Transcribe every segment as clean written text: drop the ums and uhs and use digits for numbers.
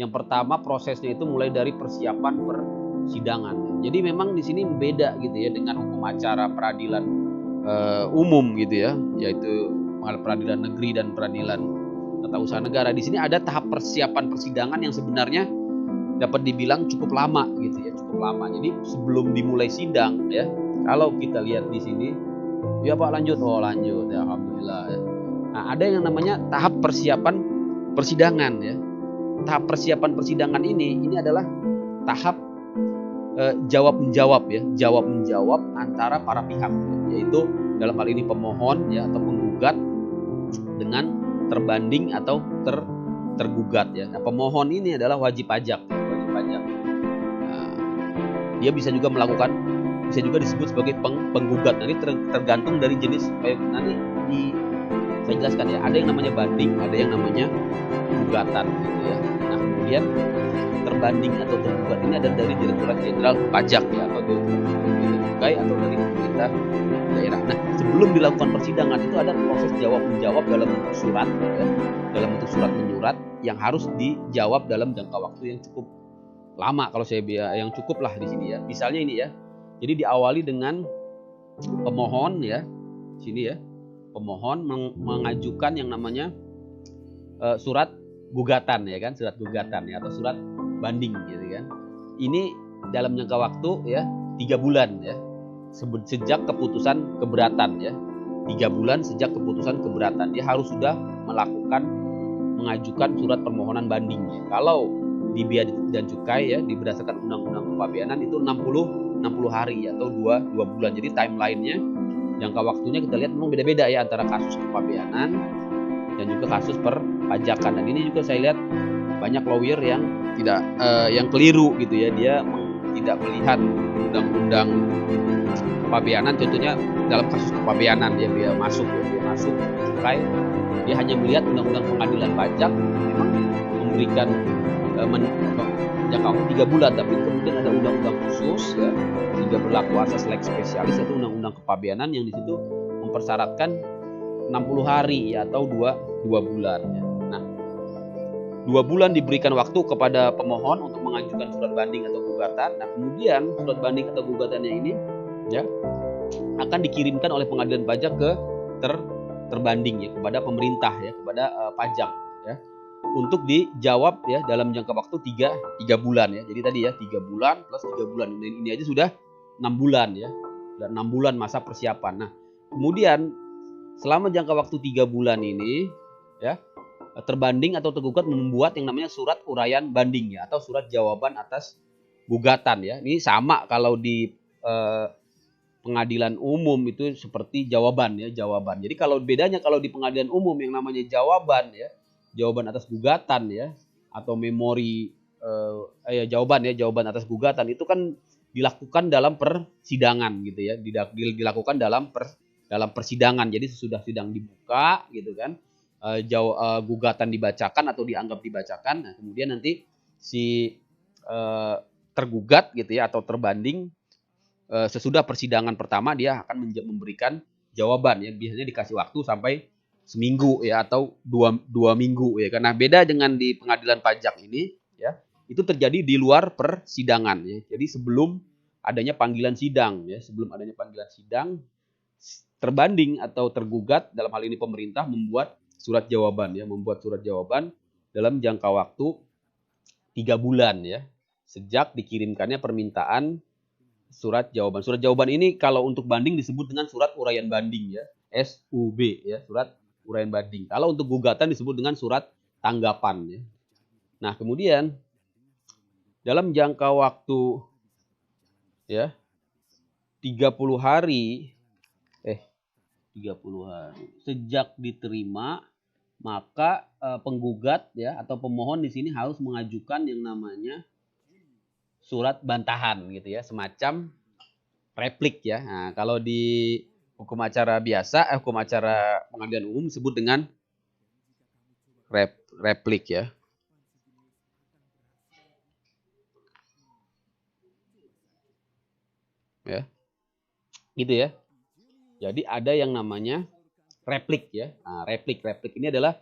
Yang pertama prosesnya itu mulai dari persiapan persidangan. Jadi memang di sini beda gitu ya dengan hukum acara peradilan umum gitu ya, yaitu peradilan negeri dan peradilan tata usaha negara. Di sini ada tahap persiapan persidangan yang sebenarnya dapat dibilang cukup lama gitu ya, cukup lama. Jadi sebelum dimulai sidang ya, kalau kita lihat di sini, ya Pak lanjut, oh lanjut ya, alhamdulillah ya. Nah, ada yang namanya tahap persiapan persidangan ya. Tahap persiapan persidangan ini adalah tahap jawab menjawab ya, jawab menjawab antara para pihak, yaitu dalam hal ini pemohon ya atau penggugat dengan terbanding atau tergugat ya. Nah, pemohon ini adalah wajib pajak, wajib pajak. Nah, dia bisa juga disebut sebagai penggugat. Nanti tergantung dari jenis, nanti saya jelaskan ya. Ada yang namanya banding, ada yang namanya gugatan gitu ya. Nah, kemudian terbanding atau tergugat ini adalah dari Direktorat Jenderal Pajak ya, atau dari Cukai atau dari pemerintah daerah. Nah, sebelum dilakukan persidangan itu ada proses jawab menjawab dalam bentuk surat ya, dalam bentuk surat menyurat yang harus dijawab dalam jangka waktu yang cukup lama, kalau saya yang cukup lah di sini ya. Misalnya ini ya. Jadi diawali dengan pemohon ya. Sini ya. Pemohon mengajukan yang namanya surat gugatan ya kan, surat gugatan ya, atau surat banding gitu kan. Ini dalam jangka waktu ya 3 bulan ya. Sejak keputusan keberatan ya. 3 bulan sejak keputusan keberatan dia harus sudah mengajukan surat permohonan banding ya. Kalau di Bea dan Cukai ya, berdasarkan Undang-Undang Kepabeanan itu 60 hari atau 2 bulan. Jadi timelinenya, jangka waktunya kita lihat memang beda-beda ya antara kasus kepabeanan dan juga kasus perpajakan. Dan ini juga saya lihat banyak lawyer yang yang keliru gitu ya, dia tidak melihat undang-undang kepabeanan. Contohnya dalam kasus kepabeanan dia masuk cukai, dia hanya melihat undang-undang pengadilan pajak memang memberikan jangka waktu 3 bulan, tapi kemudian ada undang-undang khusus ya, sehingga berlaku asas lex spesialis, yaitu undang-undang kepabeanan yang di situ mempersyaratkan 60 hari ya, atau 2 bulan ya. Nah, 2 bulan diberikan waktu kepada pemohon untuk mengajukan surat banding atau gugatan. Nah, kemudian surat banding atau gugatannya ini ya akan dikirimkan oleh pengadilan pajak ke terbanding ya, kepada pemerintah ya, kepada pajak ya, untuk dijawab ya dalam jangka waktu 3 bulan ya. Jadi tadi ya 3 bulan plus 3 bulan. Ini aja sudah 6 bulan ya. Dan 6 bulan masa persiapan. Nah, kemudian selama jangka waktu 3 bulan ini ya, terbanding atau tergugat membuat yang namanya surat uraian banding ya, atau surat jawaban atas gugatan ya. Ini sama kalau di pengadilan umum itu seperti jawaban ya, jawaban. Jadi kalau bedanya, kalau di pengadilan umum yang namanya jawaban ya, jawaban atas gugatan ya, atau memori jawaban atas gugatan itu kan dilakukan dalam persidangan gitu ya, dilakukan dalam persidangan. Jadi sesudah sidang dibuka gitu kan, gugatan dibacakan atau dianggap dibacakan. Nah, kemudian nanti si tergugat gitu ya, atau terbanding sesudah persidangan pertama dia akan memberikan jawaban ya, biasanya dikasih waktu sampai seminggu ya, atau dua minggu ya. Karena beda dengan di pengadilan pajak ini ya, itu terjadi di luar persidangan ya. Jadi sebelum adanya panggilan sidang ya, terbanding atau tergugat, dalam hal ini pemerintah, membuat surat jawaban dalam jangka waktu 3 bulan ya, sejak dikirimkannya permintaan surat jawaban. Surat jawaban ini kalau untuk banding disebut dengan surat uraian banding ya, SUB ya, surat uraian banding. Kalau untuk gugatan disebut dengan surat tanggapan ya. Nah, kemudian dalam jangka waktu ya 30 hari sejak diterima, maka penggugat ya atau pemohon di sini harus mengajukan yang namanya surat bantahan gitu ya, semacam replik ya. Nah, kalau di hukum acara biasa, hukum acara pengadilan umum disebut dengan replik ya. Ya. Gitu ya. Jadi ada yang namanya replik ya. Nah, replik ini adalah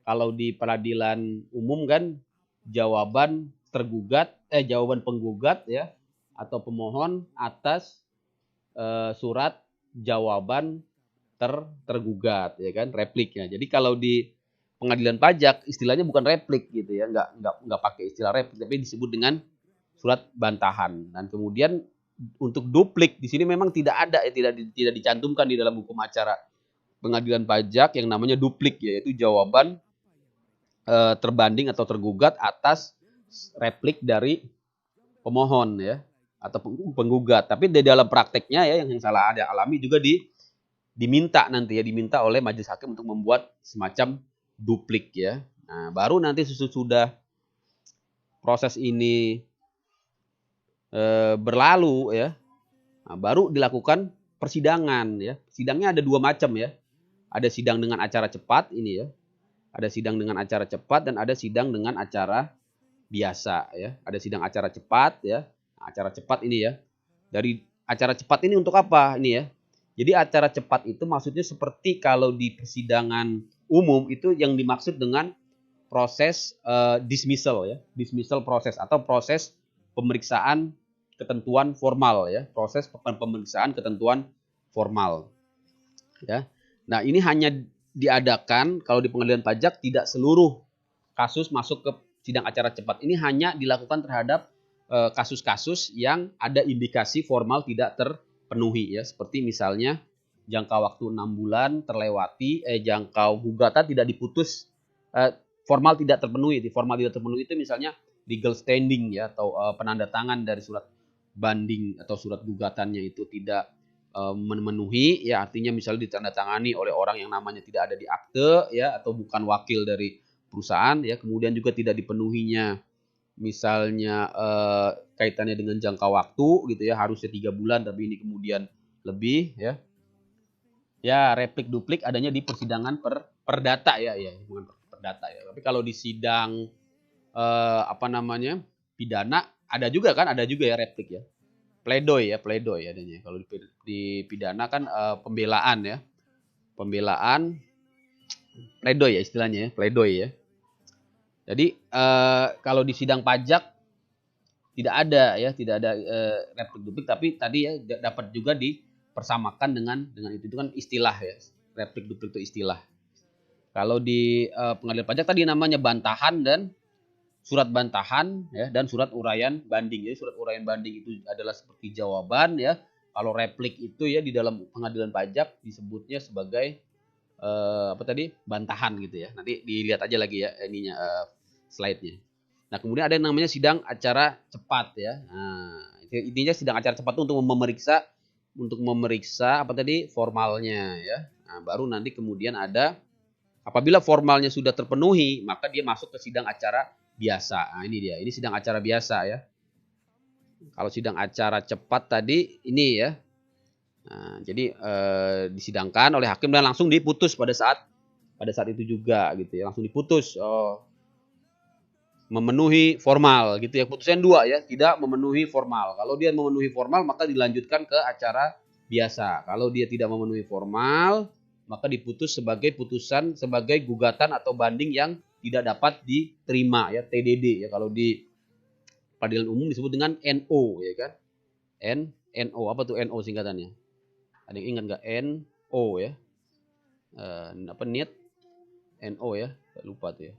kalau di peradilan umum kan jawaban penggugat ya atau pemohon atas surat jawaban tergugat ya kan, repliknya. Jadi kalau di pengadilan pajak istilahnya bukan replik gitu ya, nggak pakai istilah replik, tapi disebut dengan surat bantahan. Dan kemudian untuk duplik di sini memang tidak ada ya, tidak dicantumkan di dalam hukum acara pengadilan pajak yang namanya duplik, yaitu jawaban terbanding atau tergugat atas replik dari pemohon ya atau penggugat. Tapi di dalam prakteknya ya yang salah ada alami juga diminta oleh majelis hakim untuk membuat semacam duplik ya. Nah, baru nanti sudah proses ini berlalu ya, nah, baru dilakukan persidangan ya. Sidangnya ada dua macam ya. Ada sidang dengan acara cepat ini ya. Ada sidang dengan acara cepat dan ada sidang dengan acara biasa ya. Ada sidang acara cepat ya. Acara cepat ini ya. Dari acara cepat ini untuk apa ini ya? Jadi acara cepat itu maksudnya seperti kalau di persidangan umum itu yang dimaksud dengan proses dismissal ya. Dismissal proses atau proses pemeriksaan ketentuan formal ya. Proses pemeriksaan ketentuan formal ya. Nah, ini hanya diadakan kalau di pengadilan pajak, tidak seluruh kasus masuk ke sidang acara cepat. Ini hanya dilakukan terhadap kasus-kasus yang ada indikasi formal tidak terpenuhi ya, seperti misalnya jangka waktu 6 bulan terlewati, jangka gugatan tidak diputus, formal tidak terpenuhi. Formal tidak terpenuhi itu misalnya legal standing ya, atau penanda tangan dari surat banding atau surat gugatannya itu tidak memenuhi ya, artinya misalnya ditandatangani oleh orang yang namanya tidak ada di akte ya, atau bukan wakil dari perusahaan ya, kemudian juga tidak dipenuhinya misalnya kaitannya dengan jangka waktu gitu ya, harusnya 3 bulan tapi ini kemudian lebih ya. Ya, replik duplik adanya di persidangan perdata ya, bukan perdata ya. Tapi kalau di sidang pidana ada juga ya replik ya. Pledoi adanya. Kalau di pidana kan pembelaan ya. Pembelaan pledoi ya istilahnya ya, pledoi ya. Jadi kalau di sidang pajak tidak ada replik duplik, tapi tadi ya dapat juga dipersamakan dengan itu kan istilah ya. Replik duplik itu istilah. Kalau di pengadilan pajak tadi namanya bantahan dan surat bantahan ya, dan surat uraian banding. Jadi surat uraian banding itu adalah seperti jawaban ya. Kalau replik itu ya di dalam pengadilan pajak disebutnya sebagai bantahan gitu ya. Nanti dilihat aja lagi ya ininya slide-nya. Nah, kemudian ada yang namanya sidang acara cepat ya. Nah, intinya sidang acara cepat itu untuk memeriksa formalnya ya. Nah, baru nanti kemudian ada apabila formalnya sudah terpenuhi, maka dia masuk ke sidang acara biasa. Nah, ini dia. Ini sidang acara biasa ya. Kalau sidang acara cepat tadi ini ya. Nah, jadi disidangkan oleh hakim dan langsung diputus pada saat itu juga gitu ya. Langsung diputus. Memenuhi formal gitu ya. Putusan 2 ya, tidak memenuhi formal. Kalau dia memenuhi formal maka dilanjutkan ke acara biasa. Kalau dia tidak memenuhi formal, maka diputus sebagai gugatan atau banding yang tidak dapat diterima ya, TDD ya. Kalau di peradilan umum disebut dengan NO ya kan. NO apa tuh NO singkatannya? Ada yang ingat nggak? NO ya. NIT NO ya, lupa tuh ya.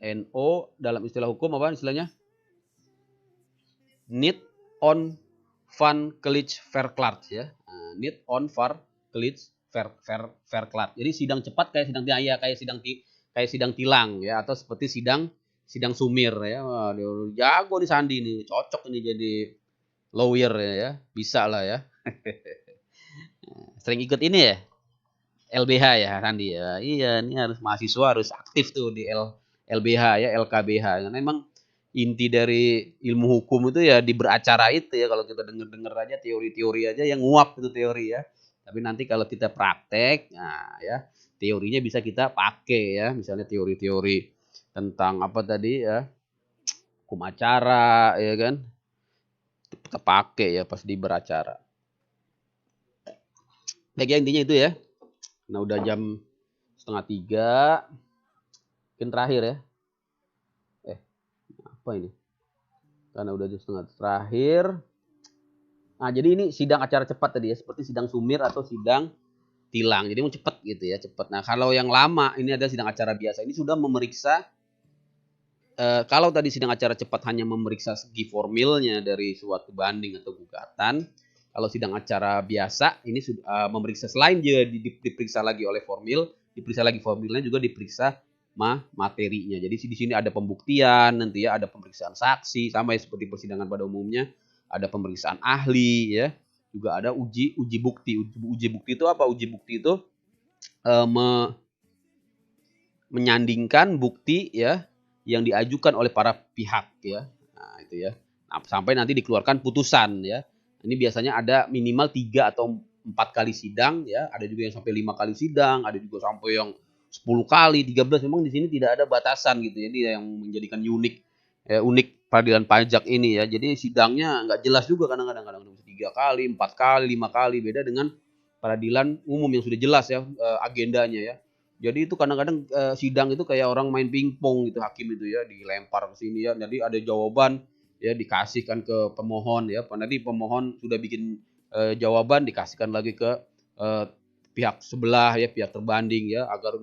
NO dalam istilah hukum apa istilahnya? Need on van Clich Verklaard ya. Need on van Clich Verklaard. Jadi sidang cepat kayak sidang tilang ya, atau seperti sidang sumir ya. Wah, jago di Sandi nih, cocok ini jadi lawyer ya. Bisa lah ya. Sering ikut ini ya? LBH ya Sandi ya. Iya, ini harus mahasiswa harus aktif tuh di LBH ya, LKBH. Karena memang inti dari ilmu hukum itu ya di beracara itu ya. Kalau kita denger aja teori-teori aja yang nguap itu teori ya. Tapi nanti kalau kita praktek, nah ya teorinya bisa kita pakai ya. Misalnya teori-teori tentang apa tadi ya, hukum acara ya kan. Kita pakai ya pas di beracara. Baik ya, intinya itu ya. Nah udah jam 2:30. Mungkin terakhir ya. Apa ini? Karena udah setengah terakhir. Nah, jadi ini sidang acara cepat tadi ya, seperti sidang sumir atau sidang tilang. Jadi mau cepat gitu ya, cepat. Nah, kalau yang lama ini ada sidang acara biasa. Ini sudah memeriksa kalau tadi sidang acara cepat hanya memeriksa segi formilnya dari suatu banding atau gugatan, kalau sidang acara biasa ini sudah memeriksa selain dia diperiksa lagi oleh formil, diperiksa lagi formilnya juga diperiksa materinya. Jadi di sini ada pembuktian, nanti ya ada pemeriksaan saksi, sama ya seperti persidangan pada umumnya, ada pemeriksaan ahli ya, juga ada uji bukti. Uji bukti itu apa? Uji bukti itu menyandingkan bukti ya yang diajukan oleh para pihak ya. Nah, itu ya. Nah, sampai nanti dikeluarkan putusan ya. Ini biasanya ada minimal 3 atau 4 kali sidang ya, ada juga yang sampai 5 kali sidang, ada juga sampai yang 10 kali, 13. Memang di sini tidak ada batasan gitu ya. Ini yang menjadikan unik peradilan pajak ini ya. Jadi sidangnya nggak jelas juga kadang-kadang 3 kali, 4 kali, 5 kali, beda dengan peradilan umum yang sudah jelas ya agendanya ya. Jadi itu kadang-kadang sidang itu kayak orang main pingpong gitu, hakim itu ya, dilempar ke sini ya. Jadi ada jawaban ya dikasihkan ke pemohon ya. Nanti pemohon sudah bikin jawaban dikasihkan lagi ke pihak sebelah ya, pihak terbanding ya, agar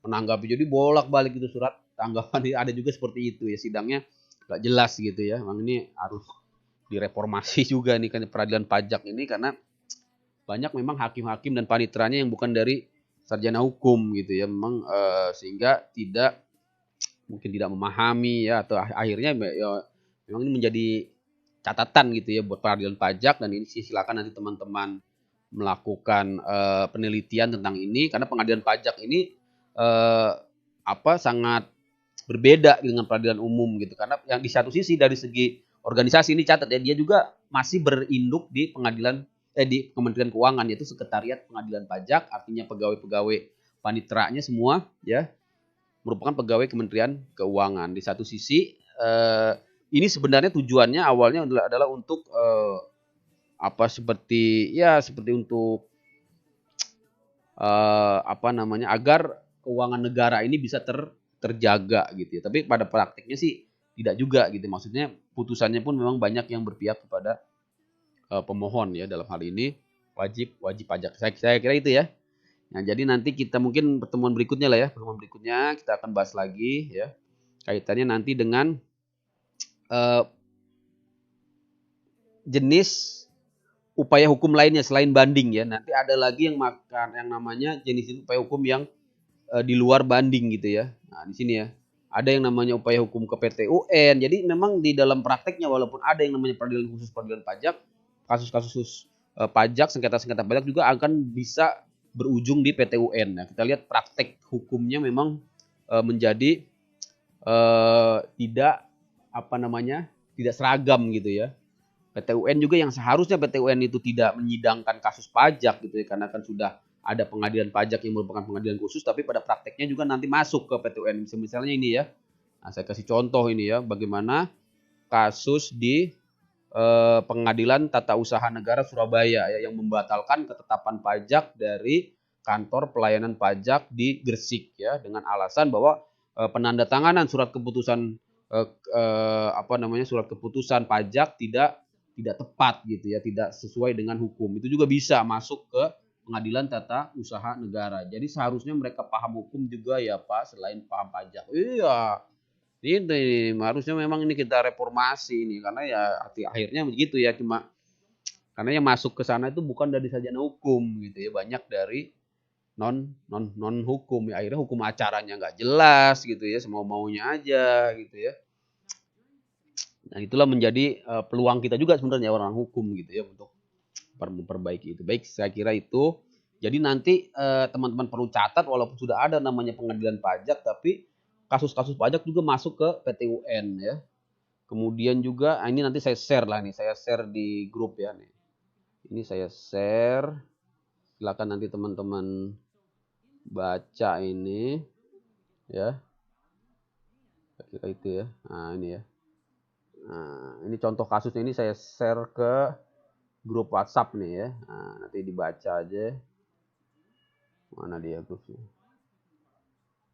menanggapi. Jadi bolak-balik itu surat tanggapan. Ada juga seperti itu ya, sidangnya nggak jelas gitu ya. Memang ini harus direformasi juga nih kan peradilan pajak ini, karena banyak memang hakim-hakim dan paniteranya yang bukan dari sarjana hukum gitu ya, memang sehingga mungkin tidak memahami ya, atau akhirnya ya, memang ini menjadi catatan gitu ya buat peradilan pajak. Dan ini silakan nanti teman-teman melakukan penelitian tentang ini, karena pengadilan pajak ini sangat berbeda dengan peradilan umum gitu, karena yang di satu sisi dari segi organisasi ini catat ya, dia juga masih berinduk di di Kementerian Keuangan, yaitu Sekretariat Pengadilan Pajak, artinya pegawai-pegawai paniteranya semua ya merupakan pegawai Kementerian Keuangan. Di satu sisi ini sebenarnya tujuannya awalnya adalah untuk seperti untuk agar keuangan negara ini bisa terjaga gitu ya. Tapi pada praktiknya sih tidak juga gitu. Maksudnya putusannya pun memang banyak yang berpihak kepada pemohon ya, dalam hal ini wajib pajak. Saya kira itu ya. Nah, jadi nanti kita mungkin pertemuan berikutnya kita akan bahas lagi ya, kaitannya nanti dengan jenis upaya hukum lainnya selain banding ya. Nanti ada lagi yang namanya jenis upaya hukum yang di luar banding gitu ya. Nah, di sini ya. Ada yang namanya upaya hukum ke PT UN. Jadi memang di dalam prakteknya, walaupun ada yang namanya peradilan khusus peradilan pajak, kasus-kasus pajak, sengketa-sengketa pajak juga akan bisa berujung di PT UN. Nah, kita lihat praktek hukumnya memang menjadi tidak seragam gitu ya. PT UN juga yang seharusnya PT UN itu tidak menyidangkan kasus pajak gitu ya, karena kan sudah ada pengadilan pajak yang merupakan pengadilan khusus, tapi pada prakteknya juga nanti masuk ke PT UN. Misalnya ini ya. Nah, saya kasih contoh ini ya, bagaimana kasus di Pengadilan Tata Usaha Negara Surabaya ya, yang membatalkan ketetapan pajak dari kantor pelayanan pajak di Gresik ya, dengan alasan bahwa penandatanganan surat keputusan surat keputusan pajak tidak tepat gitu ya, tidak sesuai dengan hukum. Itu juga bisa masuk ke Pengadilan Tata Usaha Negara. Jadi seharusnya mereka paham hukum juga ya Pak, selain paham pajak. Iya. Ini harusnya memang ini kita reformasi ini, karena ya akhirnya begitu ya, cuma karena yang masuk ke sana itu bukan dari sarjana hukum gitu ya, banyak dari non hukum ya, akhirnya hukum acaranya nggak jelas gitu ya, semau maunya aja gitu ya. Dan itulah menjadi peluang kita juga sebenarnya orang hukum gitu ya, untuk memperbaiki itu. Baik, saya kira itu. Jadi nanti teman-teman perlu catat, walaupun sudah ada namanya pengadilan pajak, tapi kasus-kasus pajak juga masuk ke PT UN ya. Kemudian juga ini nanti saya share di grup ya nih. Ini saya share. Silakan nanti teman-teman baca ini ya. Kira itu ya. Nah, ini ya. Nah, ini contoh kasusnya, ini saya share ke grup WhatsApp nih ya. Nah, nanti dibaca aja. Mana dia grupnya?